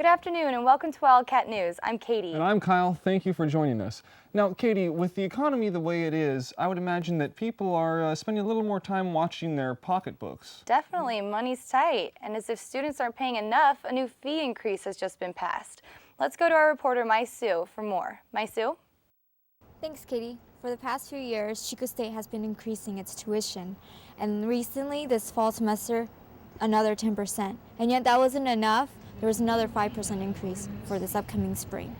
Good afternoon and welcome to Wildcat News. I'm Katie. And I'm Kyle. Thank you for joining us. Now, Katie, with the economy the way it is, I would imagine that people are spending a little more time watching their pocketbooks. Definitely, money's tight. And as if students aren't paying enough, a new fee increase has just been passed. Let's go to our reporter, Sue, for more. Sue? Thanks, Katie. For the past few years, Chico State has been increasing its tuition. And recently, this fall semester, another 10%. And yet that wasn't enough. There was another 5% increase for this upcoming spring.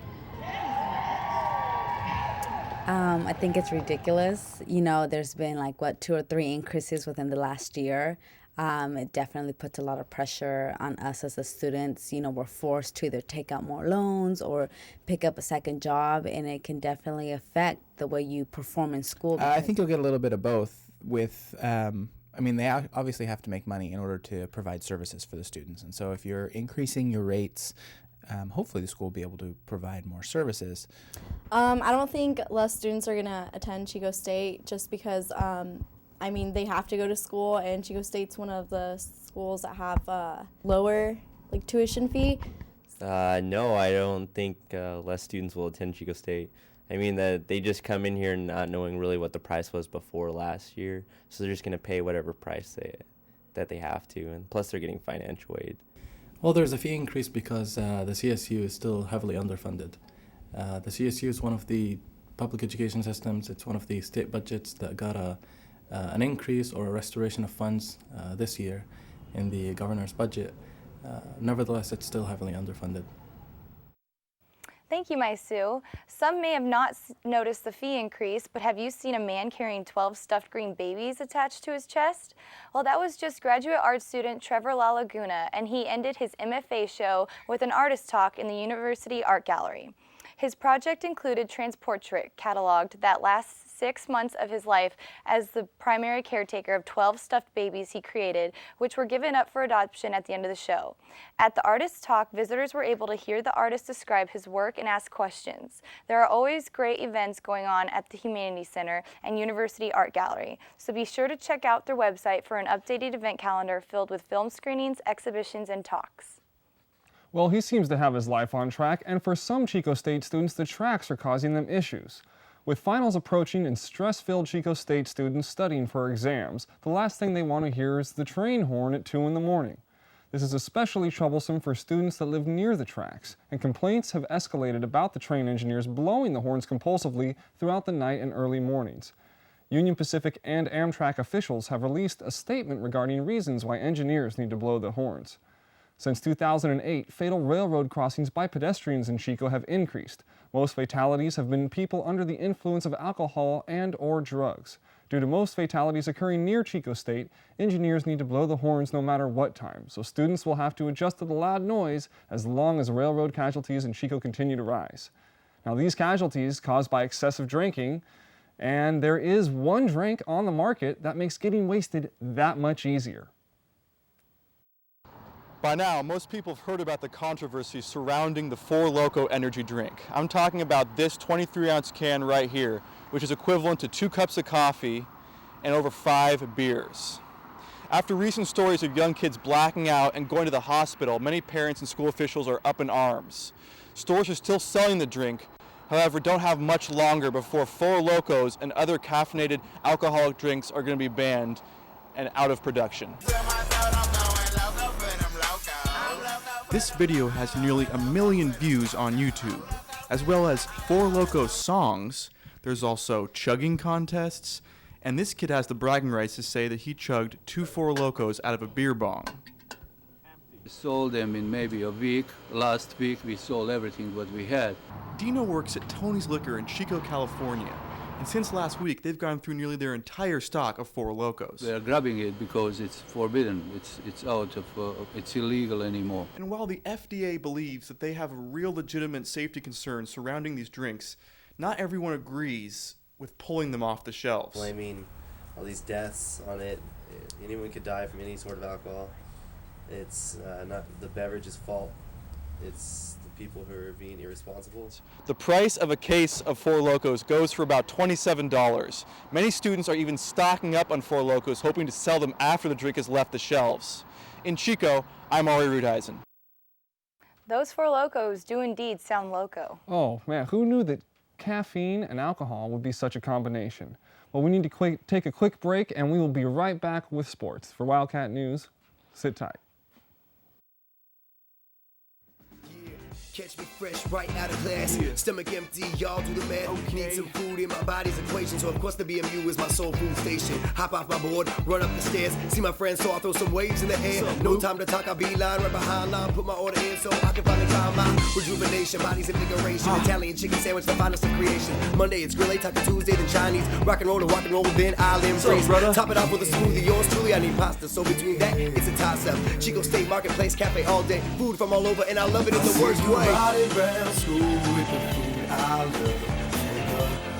I think it's ridiculous. You know, there's been like, 2 or 3 increases within the last year. It definitely puts a lot of pressure on us as the students. You know, we're forced to either take out more loans or pick up a second job, and it can definitely affect the way you perform in school. I think you'll get a little bit of both with they obviously have to make money in order to provide services for the students. And so if you're increasing your rates, hopefully the school will be able to provide more services. I don't think less students are going to attend Chico State just because, they have to go to school, and Chico State's one of the schools that have lower tuition fee. No, I don't think less students will attend Chico State. That they just come in here not knowing really what the price was before last year, so they're just going to pay whatever price that they have to, and plus they're getting financial aid. Well, there's a fee increase because the CSU is still heavily underfunded. The CSU is one of the public education systems. It's one of the state budgets that got an increase or a restoration of funds this year in the governor's budget. Nevertheless, it's still heavily underfunded. Thank you, Sue. Some may have not noticed the fee increase, but have you seen a man carrying 12 stuffed green babies attached to his chest? Well, that was just graduate art student Trevor La Laguna, and he ended his MFA show with an artist talk in the University Art Gallery. His project included Transportrait, cataloged that last 6 months of his life as the primary caretaker of 12 stuffed babies he created, which were given up for adoption at the end of the show. At the artist's talk, visitors were able to hear the artist describe his work and ask questions. There are always great events going on at the Humanity Center and University Art Gallery, so be sure to check out their website for an updated event calendar filled with film screenings, exhibitions, and talks. Well, he seems to have his life on track, and for some Chico State students, the tracks are causing them issues. With finals approaching and stress-filled Chico State students studying for exams, the last thing they want to hear is the train horn at 2 in the morning. This is especially troublesome for students that live near the tracks, and complaints have escalated about the train engineers blowing the horns compulsively throughout the night and early mornings. Union Pacific and Amtrak officials have released a statement regarding reasons why engineers need to blow the horns. Since 2008, fatal railroad crossings by pedestrians in Chico have increased. Most fatalities have been people under the influence of alcohol and/or drugs. Due to most fatalities occurring near Chico State, engineers need to blow the horns no matter what time, so students will have to adjust to the loud noise as long as railroad casualties in Chico continue to rise. Now, these casualties caused by excessive drinking, and there is one drink on the market that makes getting wasted that much easier. By now, most people have heard about the controversy surrounding the Four Loko energy drink. I'm talking about this 23-ounce can right here, which is equivalent to 2 cups of coffee and over 5 beers. After recent stories of young kids blacking out and going to the hospital, many parents and school officials are up in arms. Stores are still selling the drink. however, don't have much longer before Four Locos and other caffeinated alcoholic drinks are going to be banned and out of production. This video has nearly 1 million views on YouTube, as well as Four Locos songs. There's also chugging contests, and this kid has the bragging rights to say that he chugged 2 Four Locos out of a beer bong. We sold them in maybe a week. Last week we sold everything what we had. Dino works at Tony's Liquor in Chico, California, and since last week they've gone through nearly their entire stock of Four Locos. They're grabbing it because it's forbidden. It's out of it's illegal anymore. And while the FDA believes that they have a real legitimate safety concern surrounding these drinks, not everyone agrees with pulling them off the shelves. Blaming all these deaths on it. Anyone could die from any sort of alcohol. It's not the beverage's fault. It's the people who are being irresponsible. The price of a case of Four Locos goes for about $27. Many students are even stocking up on Four Locos, hoping to sell them after the drink has left the shelves. In Chico, I'm Ari Rudheisen. Those Four Locos do indeed sound loco. Oh man, who knew that caffeine and alcohol would be such a combination? Well, we need to take a quick break, and we will be right back with sports. For Wildcat News, sit tight. Catch me fresh right out of class. Stomach empty, y'all do the math. Need some food in my body's equation, so of course the BMU is my soul food station. Hop off my board, run up the stairs. See my friends, so I'll throw some waves in the air. No time to talk, I'll be line right behind line. Put my order in so I can finally find my rejuvenation. Body's invigoration. Italian chicken sandwich, the finest of creation. Monday it's grill, Taco Tuesday then Chinese. Rock and roll, then I'll embrace. Top it off with a smoothie, yours truly. I need pasta, so between that it's a toss up. Chico State Marketplace Cafe all day. Food from all over, and I love it in the worst way. Riding round school with the food I love and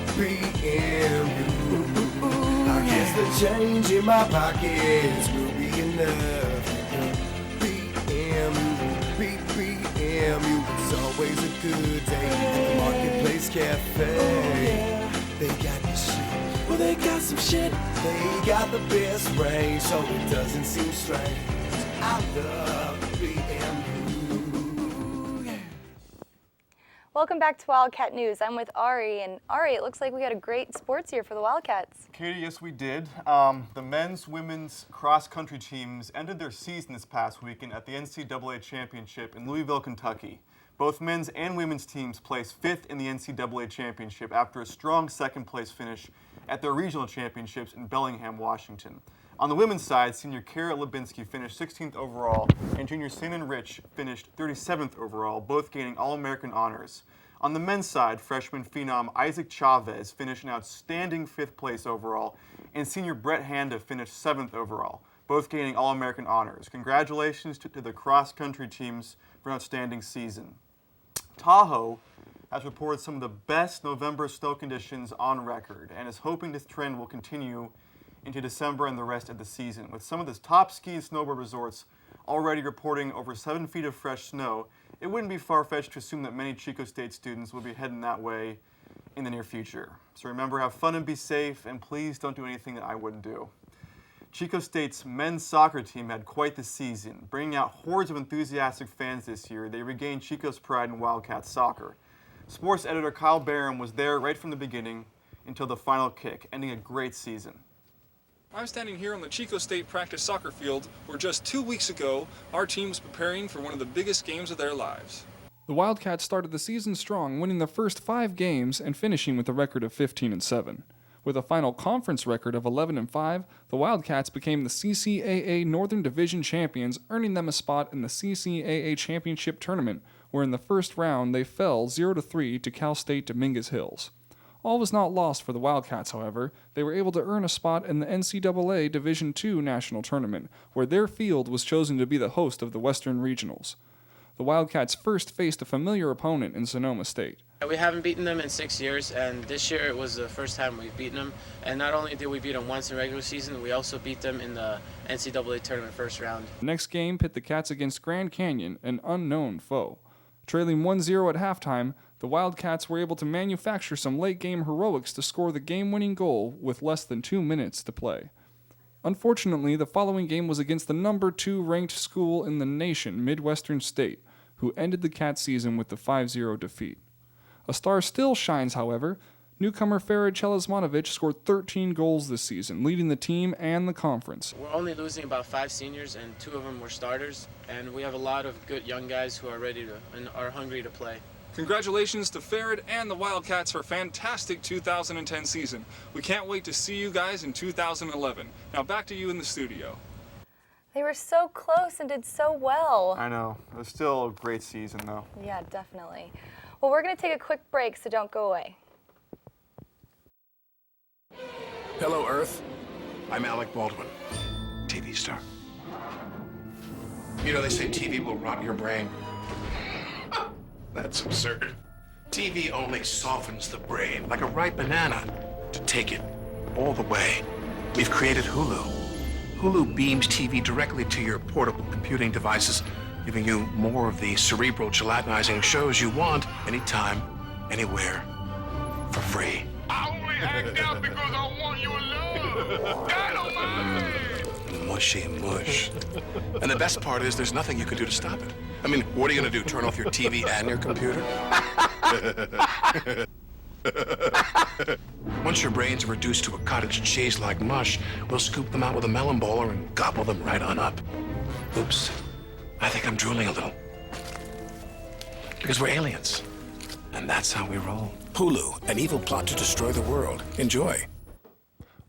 the BMU. I guess the change in my pockets will be enough. BMU, it's always a good day at the Marketplace Cafe. They got the shit. Well, they got some shit. They got the best range, so it doesn't seem strange. I love BMU. Welcome back to Wildcat News. I'm with Ari, and Ari, it looks like we had a great sports year for the Wildcats. Katie, yes we did. The men's, women's cross-country teams ended their season this past weekend at the NCAA Championship in Louisville, Kentucky. Both men's and women's teams placed 5th in the NCAA Championship after a strong second-place finish at their regional championships in Bellingham, Washington. On the women's side, senior Kara Lubinsky finished 16th overall, and junior Shannon Rich finished 37th overall, both gaining All-American honors. On the men's side, freshman phenom Isaac Chavez finished an outstanding 5th place overall, and senior Brett Handa finished 7th overall, both gaining All-American honors. Congratulations to the cross-country teams for an outstanding season. Tahoe has reported some of the best November snow conditions on record and is hoping this trend will continue into December and the rest of the season, with some of the top ski and snowboard resorts already reporting over 7 feet of fresh snow. It wouldn't be far-fetched to assume that many Chico State students will be heading that way in the near future. So remember, have fun and be safe, and please don't do anything that I wouldn't do. Chico State's men's soccer team had quite the season, bringing out hordes of enthusiastic fans this year. They regained Chico's pride in Wildcat soccer. Sports editor Kyle Barham was there right from the beginning until the final kick, ending a great season. I'm standing here on the Chico State practice soccer field where just 2 weeks ago, our team was preparing for one of the biggest games of their lives. The Wildcats started the season strong, winning the first 5 games and finishing with a record of 15-7. With a final conference record of 11-5, the Wildcats became the CCAA Northern Division champions, earning them a spot in the CCAA Championship Tournament, where in the first round they fell 0-3 to Cal State Dominguez Hills. All was not lost for the Wildcats, however. They were able to earn a spot in the NCAA Division II National Tournament, where their field was chosen to be the host of the Western Regionals. The Wildcats first faced a familiar opponent in Sonoma State. We haven't beaten them in 6 years, and this year it was the first time we've beaten them. And not only did we beat them once in regular season, we also beat them in the NCAA tournament first round. The next game pit the Cats against Grand Canyon, an unknown foe. Trailing 1-0 at halftime, the Wildcats were able to manufacture some late-game heroics to score the game-winning goal with less than 2 minutes to play. Unfortunately, the following game was against the number 2 ranked school in the nation, Midwestern State, who ended the Cats season with the 5-0 defeat. A star still shines, however. Newcomer Farid Chelizmanovic scored 13 goals this season, leading the team and the conference. We're only losing about 5 seniors, and 2 of them were starters. And we have a lot of good young guys who are ready to and are hungry to play. Congratulations to Farid and the Wildcats for a fantastic 2010 season. We can't wait to see you guys in 2011. Now back to you in the studio. They were so close and did so well. I know. It was still a great season, though. Yeah, definitely. Well, we're going to take a quick break, so don't go away. Hello, Earth. I'm Alec Baldwin, TV star. You know, they say TV will rot your brain. That's absurd. TV only softens the brain like a ripe banana to take it all the way. We've created Hulu. Hulu beams TV directly to your portable computing devices, giving you more of the cerebral gelatinizing shows you want anytime, anywhere, for free. I only act out because I want your love. Dynamite! Mushy mush. And the best part is there's nothing you can do to stop it. I mean, what are you going to do, turn off your TV and your computer? Once your brains are reduced to a cottage cheese like mush, we'll scoop them out with a melon bowler and gobble them right on up. Oops. I think I'm drooling a little. Because we're aliens. And that's how we roll. Hulu, an evil plot to destroy the world. Enjoy.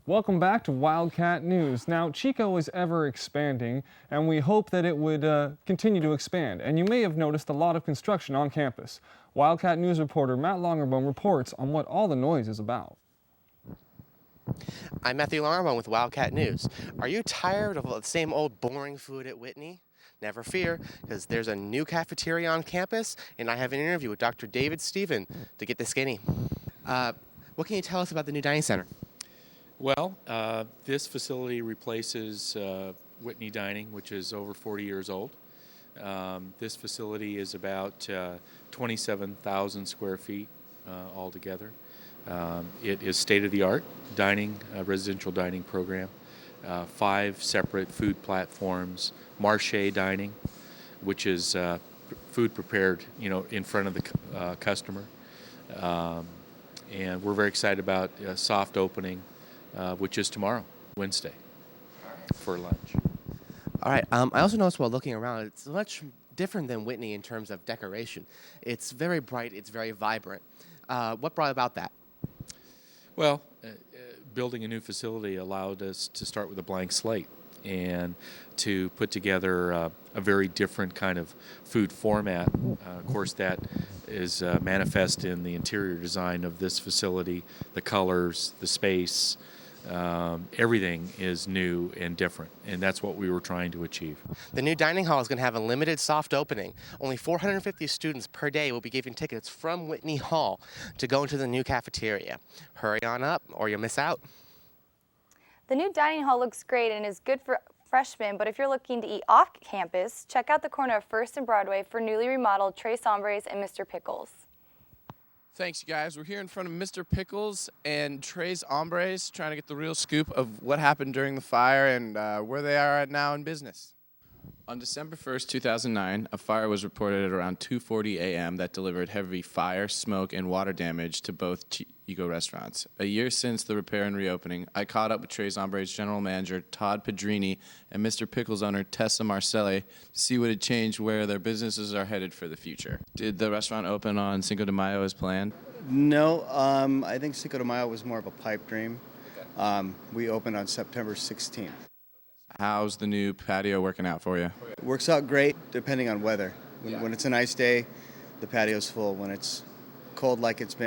Welcome back to Wildcat News. Now, Chico is ever expanding, and we hope that it would continue to expand. And you may have noticed a lot of construction on campus. Wildcat News reporter Matt Longerbone reports on what all the noise is about. I'm Matthew Longerbone with Wildcat News. Are you tired of the same old boring food at Whitney? Never fear, because there's a new cafeteria on campus, and I have an interview with Dr. David Stephen to get the skinny. What can you tell us about the new dining center? Well, this facility replaces Whitney Dining, which is over 40 years old. This facility is about 27,000 square feet altogether. It is state-of-the-art dining, residential dining program. 5 separate food platforms, marché dining, which is food prepared, in front of the customer. And we're very excited about a soft opening, which is tomorrow, Wednesday, for lunch. All right. I also noticed while looking around, it's much different than Whitney in terms of decoration. It's very bright. It's very vibrant. What brought about that? Well, building a new facility allowed us to start with a blank slate and to put together a very different kind of food format. Of course, that is manifest in the interior design of this facility, the colors, the space. Everything is new and different, and that's what we were trying to achieve. The new dining hall is going to have a limited soft opening. Only 450 students per day will be given tickets from Whitney Hall to go into the new cafeteria. Hurry on up or you'll miss out. The new dining hall looks great and is good for freshmen, but if you're looking to eat off campus, check out the corner of 1st and Broadway for newly remodeled Tres Hombres and Mr. Pickles. Thanks, you guys. We're here in front of Mr. Pickles and Tres Hombres, trying to get the real scoop of what happened during the fire and where they are at now in business. On December 1st, 2009, a fire was reported at around 2:40 a.m. that delivered heavy fire, smoke, and water damage to both Chico restaurants. A year since the repair and reopening, I caught up with Tres Hombres general manager Todd Pedrini and Mr. Pickles owner Tessa Marcelli to see what had changed, where their businesses are headed for the future. Did the restaurant open on Cinco de Mayo as planned? No, I think Cinco de Mayo was more of a pipe dream. We opened on September 16th. How's the new patio working out for you? It works out great depending on weather. When it's a nice day, the patio's full. When it's cold like it's been